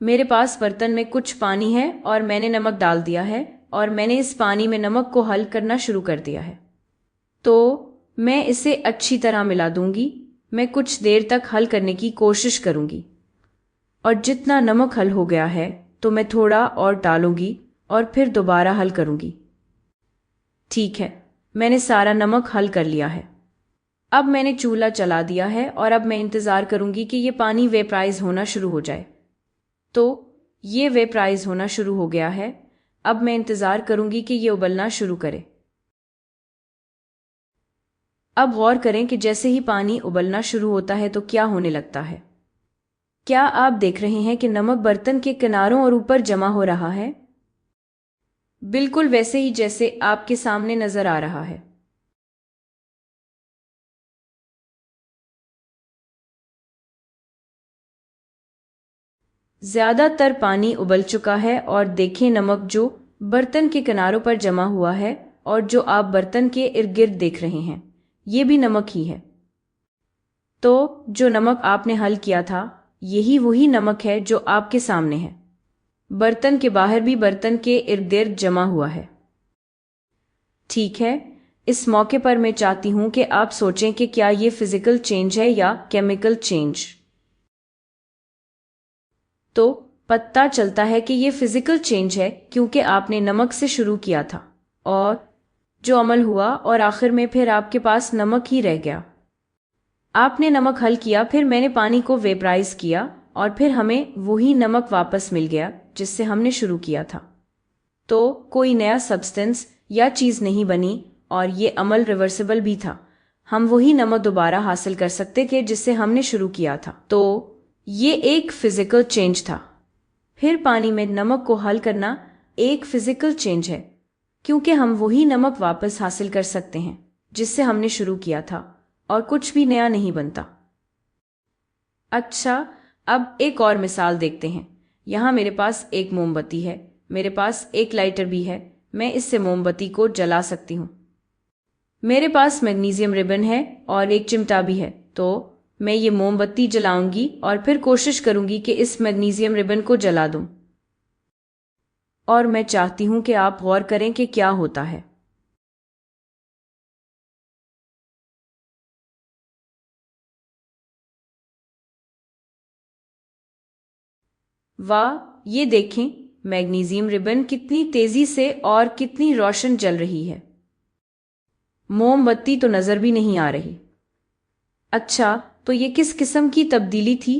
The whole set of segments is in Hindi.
मेरे पास बर्तन में कुछ पानी है और मैंने नमक डाल दिया है और मैंने इस पानी में नमक को हल करना शुरू कर दिया है। तो मैं इसे अच्छी तरह मिला दूंगी। मैं कुछ देर तक हल करने की कोशिश करूंगी और जितना नमक हल हो गया है तो मैं थोड़ा और डालूंगी और फिर दोबारा हल करूंगी। ठीक है, मैंने सारा नमक हल कर लिया है। अब मैंने चूल्हा चला दिया है और अब मैं इंतज़ार करूंगी कि ये पानी वेपराइज होना शुरू हो जाए। तो ये वेपराइज होना शुरू हो गया है। अब मैं इंतज़ार करूंगी कि ये उबलना शुरू करे। अब गौर करें कि जैसे ही पानी उबलना शुरू होता है तो क्या होने लगता है। क्या आप देख रहे हैं कि नमक बर्तन के किनारों और ऊपर जमा हो रहा है? बिल्कुल वैसे ही जैसे आपके सामने नजर आ रहा है। ज्यादातर पानी उबल चुका है और देखें नमक जो बर्तन के किनारों पर जमा हुआ है और जो आप बर्तन के इर्द गिर्द देख रहे हैं, ये भी नमक ही है। तो जो नमक आपने हल किया था, यही वही नमक है जो आपके सामने है। बर्तन के बाहर भी बर्तन के इर्द गिर्द जमा हुआ है। ठीक है, इस मौके पर मैं चाहती हूं कि आप सोचें कि क्या ये फिजिकल चेंज है या केमिकल चेंज। तो पता चलता है कि ये फिजिकल चेंज है क्योंकि आपने नमक से शुरू किया था और जो अमल हुआ और आखिर में फिर आपके पास नमक ही रह गया। आपने नमक हल किया, फिर मैंने पानी को वेपराइज किया और फिर हमें वही नमक वापस मिल गया जिससे हमने शुरू किया था। तो कोई नया सब्सटेंस या चीज़ नहीं बनी और ये अमल रिवर्सिबल भी था। हम वही नमक दोबारा हासिल कर सकते थे जिससे हमने शुरू किया था। तो ये एक फिजिकल चेंज था। फिर पानी में नमक को हल करना एक फिजिकल चेंज है क्योंकि हम वही नमक वापस हासिल कर सकते हैं जिससे हमने शुरू किया था और कुछ भी नया नहीं बनता। अच्छा, अब एक और मिसाल देखते हैं। यहाँ मेरे पास एक मोमबत्ती है, मेरे पास एक लाइटर भी है। मैं इससे मोमबत्ती को जला सकती हूँ। मेरे पास मैग्नीशियम रिबन है और एक चिमटा भी है। तो मैं ये मोमबत्ती जलाऊंगी और फिर कोशिश करूंगी कि इस मैग्नीशियम रिबन को जला दूं। और मैं चाहती हूं कि आप गौर करें कि क्या होता है। वाह, ये देखें, मैग्नीशियम रिबन कितनी तेजी से और कितनी रोशन जल रही है। मोमबत्ती तो नजर भी नहीं आ रही। अच्छा, तो ये किस किस्म की तब्दीली थी?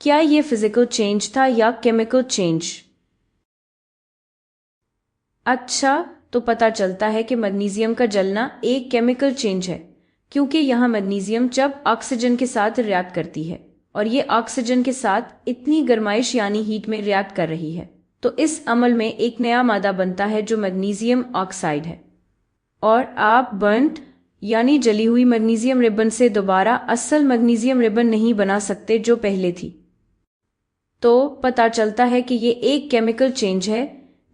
क्या ये फिजिकल चेंज था या केमिकल चेंज? अच्छा, तो पता चलता है कि मैग्नीशियम का जलना एक केमिकल चेंज है क्योंकि यहाँ मैग्नीशियम जब ऑक्सीजन के साथ रिएक्ट करती है और ये ऑक्सीजन के साथ इतनी गर्माइश यानी हीट में रिएक्ट कर रही है, तो इस अमल में एक नया मादा बनता है जो मैग्नीशियम ऑक्साइड है। और आप बर्न्ड यानी जली हुई मैग्नीशियम रिबन से दोबारा असल मैग्नीशियम रिबन नहीं बना सकते जो पहले थी। तो पता चलता है कि ये एक केमिकल चेंज है,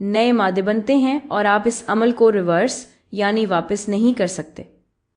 नए मादे बनते हैं और आप इस अमल को रिवर्स यानी वापस नहीं कर सकते।